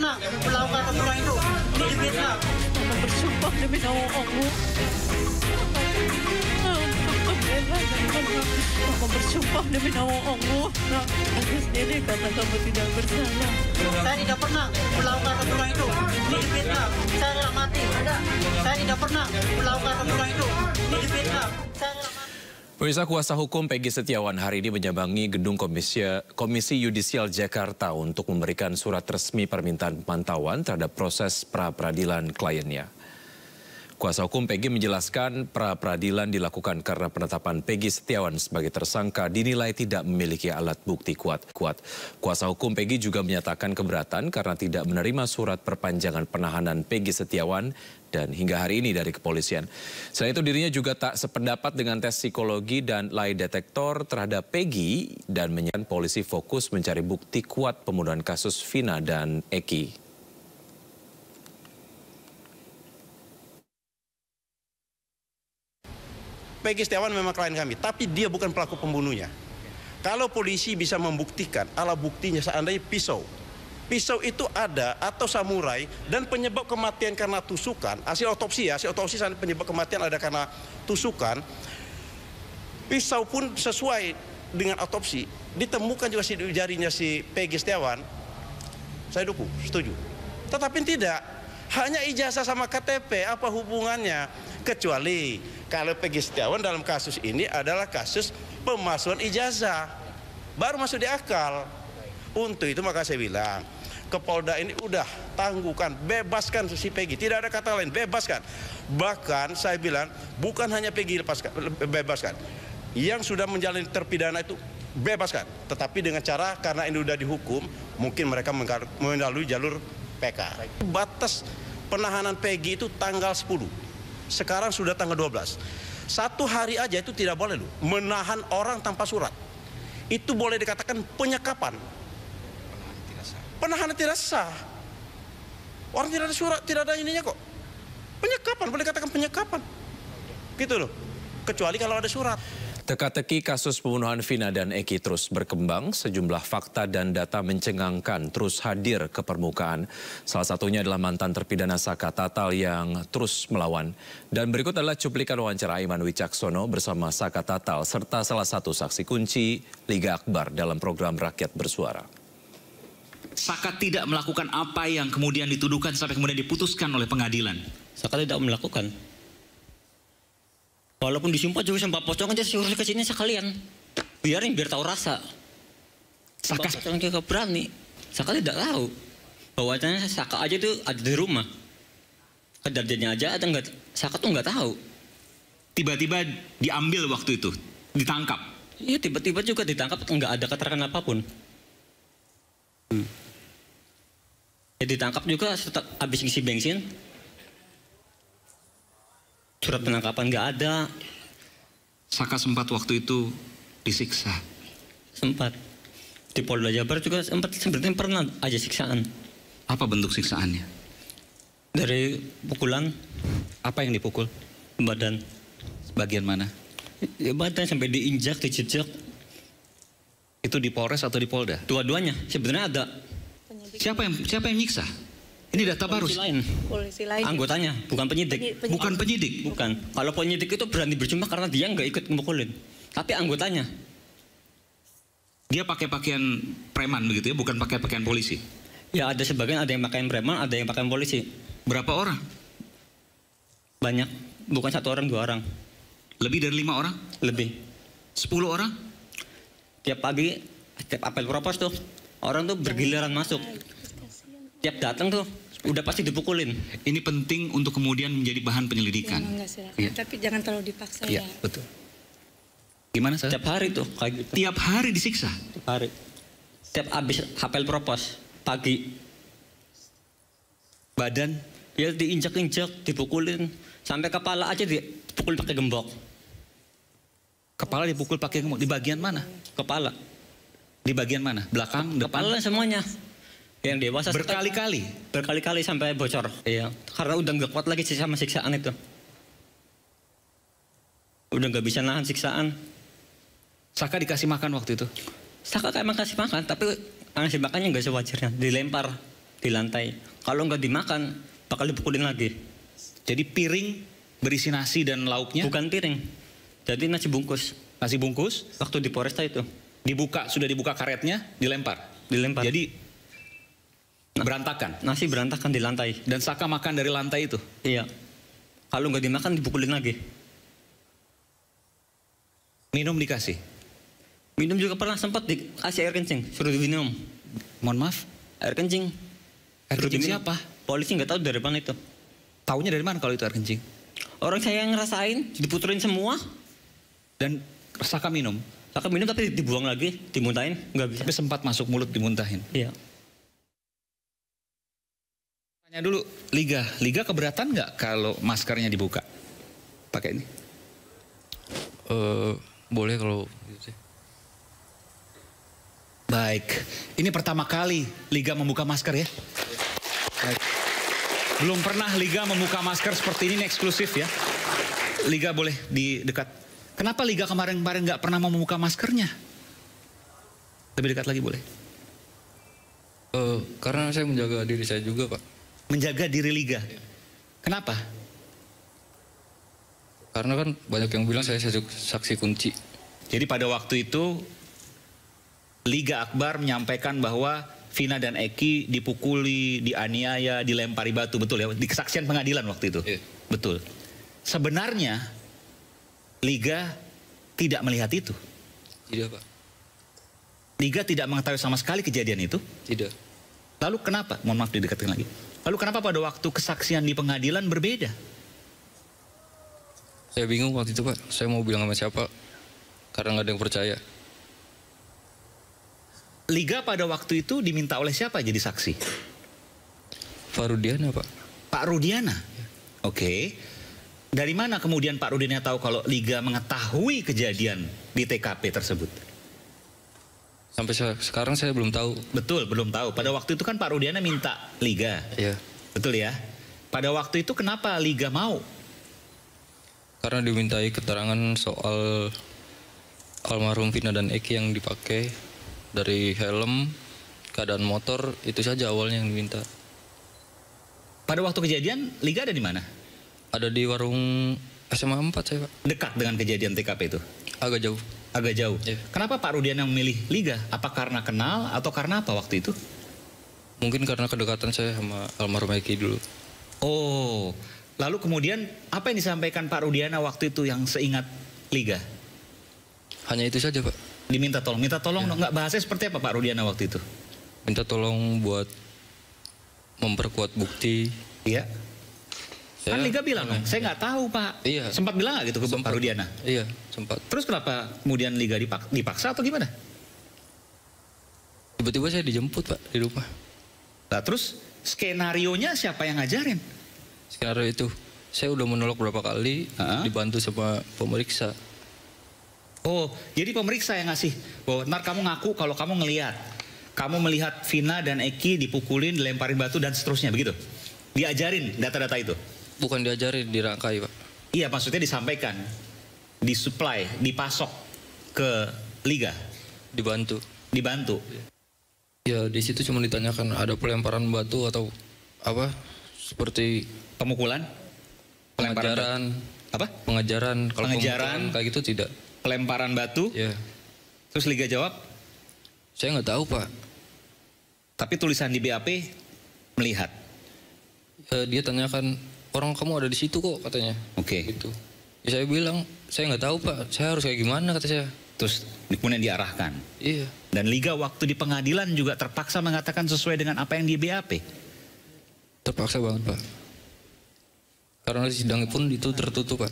pernah melakukan pembunuhan itu di Vietnam. Aku bersumpah demi nama Allah. Aku bersumpah demi nama Allah. Aku sendiri kata kamu tidak bersalah. Saya tidak pernah melakukan pembunuhan itu di Vietnam. Saya rela mati. Saya tidak pernah melakukan pembunuhan itu di Vietnam. Saya rela mati. Pemirsa, kuasa hukum Peggy Setiawan hari ini menyambangi gedung Komisi Yudisial Jakarta untuk memberikan surat resmi permintaan pemantauan terhadap proses pra-peradilan kliennya. Kuasa hukum Peggy menjelaskan pra-peradilan dilakukan karena penetapan Peggy Setiawan sebagai tersangka dinilai tidak memiliki alat bukti kuat. Kuasa hukum Peggy juga menyatakan keberatan karena tidak menerima surat perpanjangan penahanan Peggy Setiawan dan hingga hari ini dari kepolisian. Selain itu dirinya juga tak sependapat dengan tes psikologi dan lie detektor terhadap Peggy dan menyatakan polisi fokus mencari bukti kuat pembunuhan kasus Vina dan Eki. Peggy Setiawan memang klien kami, tapi dia bukan pelaku pembunuhnya. Kalau polisi bisa membuktikan, alat buktinya seandainya pisau. Pisau itu ada atau samurai dan penyebab kematian karena tusukan, hasil otopsi penyebab kematian ada karena tusukan. Pisau pun sesuai dengan otopsi, ditemukan juga jarinya si Peggy Setiawan. Saya dukung, setuju. Tetapi tidak, hanya ijazah sama KTP, apa hubungannya? Kecuali kalau Peggy Setiawan dalam kasus ini adalah kasus pemalsuan ijazah, baru masuk di akal. Untuk itu maka saya bilang, Kepolda ini udah tangguhkan, bebaskan si Peggy. Tidak ada kata lain, bebaskan. Bahkan saya bilang, bukan hanya Peggy bebaskan. Yang sudah menjalani terpidana itu bebaskan. Tetapi dengan cara, karena ini sudah dihukum, mungkin mereka melalui jalur PK. Batas penahanan Peggy itu tanggal 10. Sekarang sudah tanggal 12. Satu hari aja itu tidak boleh loh menahan orang tanpa surat. Itu boleh dikatakan penyekapan. Penahanan tidak sah. Orang tidak ada surat, tidak ada ininya kok. Penyekapan, boleh dikatakan penyekapan. Gitu loh. Kecuali kalau ada surat. Teka-teki kasus pembunuhan Vina dan Eki terus berkembang, sejumlah fakta dan data mencengangkan terus hadir ke permukaan. Salah satunya adalah mantan terpidana Saka Tatal yang terus melawan. Dan berikut adalah cuplikan wawancara Aiman Wicaksono bersama Saka Tatal serta salah satu saksi kunci Liga Akbar dalam program Rakyat Bersuara. Saka tidak melakukan apa yang kemudian dituduhkan sampai kemudian diputuskan oleh pengadilan. Saka tidak melakukan. Walaupun disumpah juga sampai pocong aja suruh ke sini sekalian. Biarin biar tahu rasa. Saka pocong juga berani. Saka tidak tahu. Bahwasanya Saka aja tuh ada di rumah. Kejadiannya aja ada enggak, Saka tuh nggak tahu. Tiba-tiba diambil waktu itu, ditangkap. Iya tiba-tiba juga ditangkap, nggak ada keterangan apapun. Ya ditangkap juga habis ngisi bensin. Surat penangkapan nggak ada. Saka sempat waktu itu disiksa. Sempat. Di Polda Jabar juga sempat sebenarnya pernah aja siksaan. Apa bentuk siksaannya? Dari pukulan. Apa yang dipukul? Badan. Bagian mana? Ya, badan sampai diinjak, dijejak. Itu di Polres atau di Polda? Dua-duanya. Sebenarnya ada. Siapa yang nyiksa? Ini data baru. Polisi lain. Anggotanya, bukan penyidik. Bukan penyidik. Bukan. Kalau penyidik itu berani berjumpa karena dia nggak ikut memukulin. Tapi anggotanya. Dia pakai pakaian preman begitu ya, bukan pakai pakaian polisi. Ya ada sebagian, ada yang pakaian preman, ada yang pakaian polisi. Berapa orang? Banyak. Bukan 1 orang, 2 orang. Lebih dari 5 orang? Lebih. 10 orang? Tiap pagi, tiap apel propos tuh, orang tuh bergiliran masuk. Tiap datang tuh, udah pasti dipukulin. Ini penting untuk kemudian menjadi bahan penyelidikan. Ya, tapi jangan terlalu dipaksa ya. Betul. Gimana saya? Tiap hari tuh kayak gitu. Tiap hari disiksa? Tiap hari. Tiap habis apel propos, pagi. Badan? Ya diinjak-injak, dipukulin. Sampai kepala aja dipukul pakai gembok. Kepala dipukul pakai gembok, di bagian mana? Kepala. Di bagian mana? Belakang, depan? Kepala semuanya. Yang dewasa berkali-kali? Berkali-kali sampai bocor. Iya. Karena udah nggak kuat lagi sama siksaan itu. Udah nggak bisa nahan siksaan. Saka dikasih makan waktu itu? Saka emang kasih makan, tapi ngasih makannya nggak sewajarnya. Dilempar. di lantai. Kalau nggak dimakan, bakal dipukulin lagi. Jadi piring berisi nasi dan lauknya? Bukan piring, jadi nasi bungkus. Nasi bungkus? Waktu di Poresta itu. Sudah dibuka karetnya, dilempar? Dilempar. Jadi berantakan? Nasi berantakan di lantai. Dan Saka makan dari lantai itu? Iya. Kalau nggak dimakan, dipukulin lagi. Minum dikasih? Minum juga pernah sempat dikasih air kencing, suruh diminum. Mohon maaf? Air kencing. Air Suruh kencing diminum. siapa? Polisi nggak tahu dari mana itu. Taunya dari mana kalau itu air kencing? Orang saya yang ngerasain, diputerin semua. Dan Saka minum? Saka minum tapi dibuang lagi, dimuntahin, nggak bisa. Tapi sempat masuk mulut dimuntahin? Iya. Tanya dulu, Liga keberatan nggak kalau maskernya dibuka? Pakai ini? Boleh kalau gitu sih. Baik, ini pertama kali Liga membuka masker ya? Baik. Belum pernah Liga membuka masker seperti ini eksklusif ya? Liga boleh di dekat. Kenapa Liga kemarin-kemarin nggak pernah mau membuka maskernya? Lebih dekat lagi boleh? Karena saya menjaga diri saya juga, Pak. Menjaga diri Liga? Kenapa? Karena kan banyak yang bilang saya saksi kunci. Jadi pada waktu itu Liga Akbar menyampaikan bahwa Vina dan Eki dipukuli, dianiaya, dilempari batu, betul ya? Di kesaksian pengadilan waktu itu? Iya. Betul. Sebenarnya Liga tidak melihat itu? Tidak, Pak. Liga tidak mengetahui sama sekali kejadian itu? Tidak. Lalu kenapa? Mohon maaf didekatkan lagi. Lalu kenapa pada waktu kesaksian di pengadilan berbeda? Saya bingung waktu itu, Pak. Saya mau bilang sama siapa. Karena nggak ada yang percaya. Liga pada waktu itu diminta oleh siapa jadi saksi? Farudiana, Pak. Pak Rudiana? Oke. Dari mana kemudian Pak Rudiana tahu kalau Liga mengetahui kejadian di TKP tersebut? Sampai sekarang saya belum tahu. Betul, belum tahu. Pada waktu itu kan Pak Rudiana minta Liga. Iya. Betul ya? Pada waktu itu kenapa Liga mau? Karena dimintai keterangan soal almarhum Vina dan Eki yang dipakai. Dari helm, keadaan motor, itu saja awalnya yang diminta. Pada waktu kejadian, Liga ada di mana? Ada di warung SMA 4 saya, Pak. Dekat dengan kejadian TKP itu? Agak jauh. Agak jauh. Iya. Kenapa Pak Rudiana memilih Liga? Apa karena kenal atau karena apa waktu itu? Mungkin karena kedekatan saya sama almarhum Eki dulu. Oh, lalu kemudian apa yang disampaikan Pak Rudiana waktu itu yang seingat Liga? Hanya itu saja, Pak. Diminta tolong, Ya. Nggak bahasanya seperti apa Pak Rudiana waktu itu? Minta tolong buat memperkuat bukti. Iya. Kan Saya- Liga bilang, saya nggak tahu Pak. Iya. Sempat bilang nggak gitu ke Pak Sempat. Rudiana? Iya, sempat. Terus kenapa kemudian Liga dipaksa atau gimana? Tiba-tiba saya dijemput, Pak, di rumah. Nah terus skenarionya siapa yang ngajarin? Skenario itu, saya udah menolak berapa kali, dibantu sama pemeriksa. Oh, jadi pemeriksa yang ngasih. Bahwa ntar kamu ngaku kalau kamu ngelihat. Kamu melihat Vina dan Eki dipukulin, dilemparin batu dan seterusnya begitu. Diajarin data-data itu. Bukan diajarin, dirangkai, Pak. Iya, maksudnya disampaikan, disuplai, dipasok ke Liga, Dibantu. dibantu. Ya, di situ cuma ditanyakan ada pelemparan batu atau apa? Seperti Pemukulan, pengajaran. apa? Pengajaran. Kalau Pengajaran. pemukulan kayak gitu tidak. Pelemparan batu. Ya, Terus Liga jawab, saya nggak tahu, Pak. tapi tulisan di BAP melihat. Ya, dia tanyakan, orang kamu ada di situ kok, katanya. Oke. Gitu. Ya, saya bilang, saya nggak tahu, Pak. Saya harus kayak gimana, kata saya. Terus kemudian diarahkan. Iya. Dan Liga waktu di pengadilan juga terpaksa mengatakan sesuai dengan apa yang di BAP. Terpaksa banget, Pak. Karena sidang pun itu tertutup, Pak.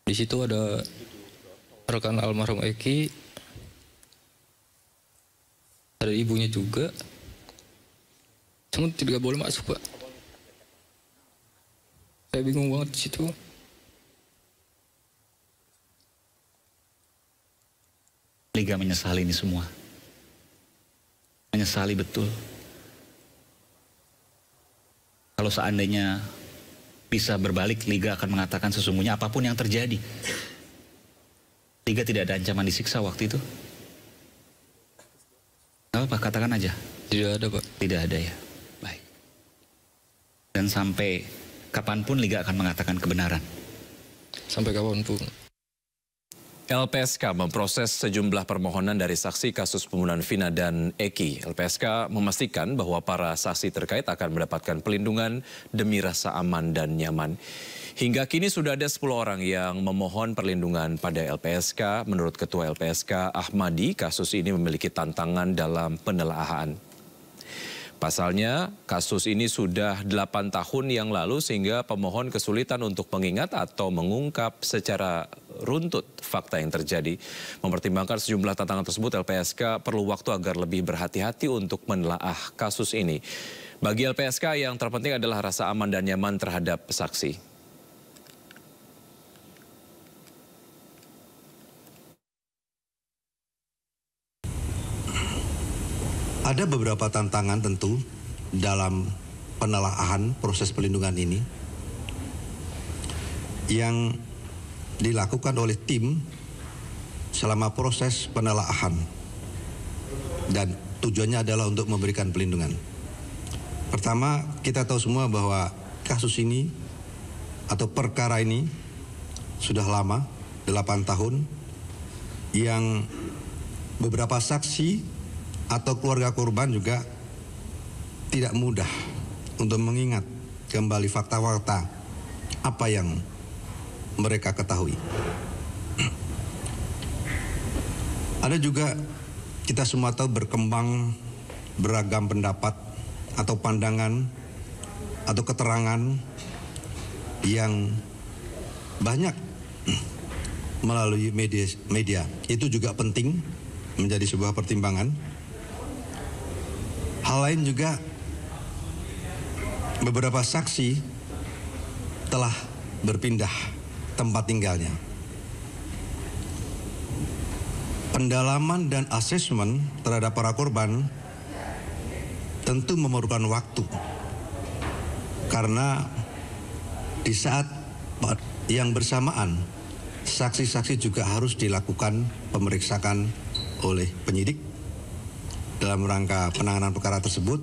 Di situ ada rekan almarhum Eki, ada ibunya juga. Cuma tidak boleh masuk, Pak. Saya bingung banget di situ. Liga menyesali ini semua. Menyesali betul. Kalau seandainya bisa berbalik, Liga akan mengatakan sesungguhnya apapun yang terjadi. Liga tidak ada ancaman disiksa waktu itu. Gak apa-apa, katakan aja. Tidak ada, Pak. Tidak ada ya. Baik. Dan sampai kapanpun Liga akan mengatakan kebenaran. Sampai kapanpun. LPSK memproses sejumlah permohonan dari saksi kasus pembunuhan Vina dan Eki. LPSK memastikan bahwa para saksi terkait akan mendapatkan pelindungan demi rasa aman dan nyaman. Hingga kini sudah ada 10 orang yang memohon perlindungan pada LPSK. Menurut Ketua LPSK Ahmadi, kasus ini memiliki tantangan dalam penelaahan. Pasalnya, kasus ini sudah 8 tahun yang lalu sehingga pemohon kesulitan untuk mengingat atau mengungkap secara runtut fakta yang terjadi. Mempertimbangkan sejumlah tantangan tersebut, LPSK perlu waktu agar lebih berhati-hati untuk menelaah kasus ini. Bagi LPSK yang terpenting adalah rasa aman dan nyaman terhadap saksi. Ada beberapa tantangan tentu dalam penelaahan proses pelindungan ini yang dilakukan oleh tim selama proses penelaahan dan tujuannya adalah untuk memberikan pelindungan. Pertama, kita tahu semua bahwa kasus ini atau perkara ini sudah lama, 8 tahun, yang beberapa saksi atau keluarga korban juga tidak mudah untuk mengingat kembali fakta-fakta apa yang mereka ketahui. Ada juga kita semua tahu berkembang beragam pendapat atau pandangan atau keterangan yang banyak melalui media. Itu juga penting menjadi sebuah pertimbangan. Hal lain juga, beberapa saksi telah berpindah tempat tinggalnya. Pendalaman dan asesmen terhadap para korban tentu memerlukan waktu. Karena di saat yang bersamaan, saksi-saksi juga harus dilakukan pemeriksaan oleh penyidik dalam rangka penanganan perkara tersebut.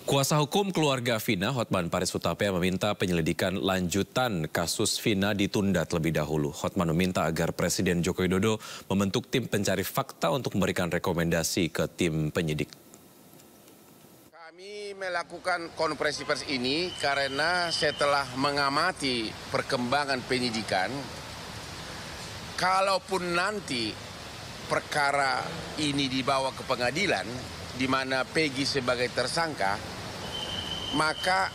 Kuasa hukum keluarga Vina, Hotman Paris Hutapea, meminta penyelidikan lanjutan kasus Vina ditunda terlebih dahulu. Hotman meminta agar Presiden Joko Widodo membentuk tim pencari fakta untuk memberikan rekomendasi ke tim penyidik. Kami melakukan konferensi pers ini karena setelah mengamati perkembangan penyidikan, kalaupun nanti perkara ini dibawa ke pengadilan, di mana Peggy sebagai tersangka, maka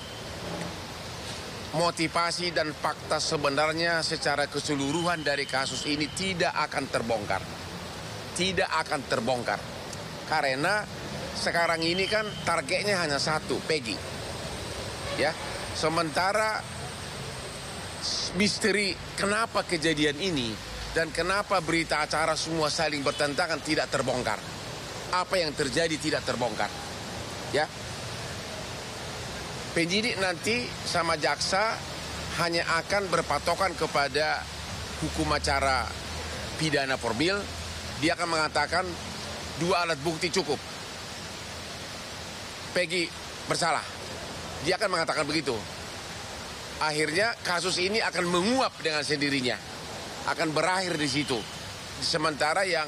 motivasi dan fakta sebenarnya secara keseluruhan dari kasus ini tidak akan terbongkar. Tidak akan terbongkar. Karena sekarang ini kan targetnya hanya satu, Peggy. Ya, sementara misteri kenapa kejadian ini dan kenapa berita acara semua saling bertentangan tidak terbongkar. Apa yang terjadi tidak terbongkar. Ya. Penyidik nanti sama jaksa hanya akan berpatokan kepada hukum acara pidana formil. Dia akan mengatakan 2 alat bukti cukup. Peggy bersalah. Dia akan mengatakan begitu. Akhirnya kasus ini akan menguap dengan sendirinya. Akan berakhir di situ. Sementara yang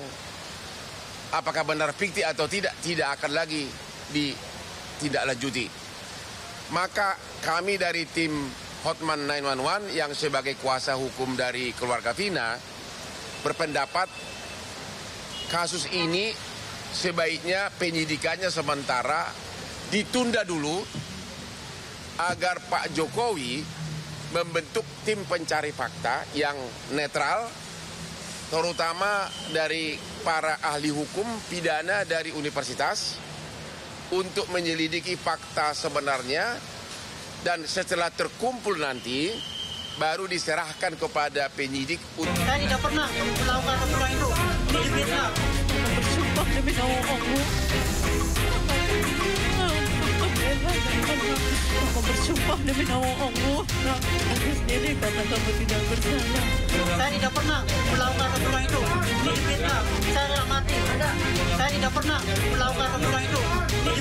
apakah benar fiktif atau tidak akan lagi ditindaklanjuti. Maka kami dari tim Hotman 911 yang sebagai kuasa hukum dari keluarga Vina berpendapat kasus ini sebaiknya penyidikannya sementara ditunda dulu agar Pak Jokowi membentuk tim pencari fakta yang netral, terutama dari para ahli hukum pidana dari universitas, untuk menyelidiki fakta sebenarnya, dan setelah terkumpul nanti baru diserahkan kepada penyidik. Saya tidak pernah melakukan pembunuhan itu. Ini difitnah. Bersumpah demi nama Allah. Aku bersumpah demi nama Allah. Nak, aku sendiri kata kamu tidak bersalah. Saya tidak pernah melakukan pembunuhan itu. Ini fitnah. Saya telah mati. Saya tidak pernah melakukan pembunuhan itu. Ini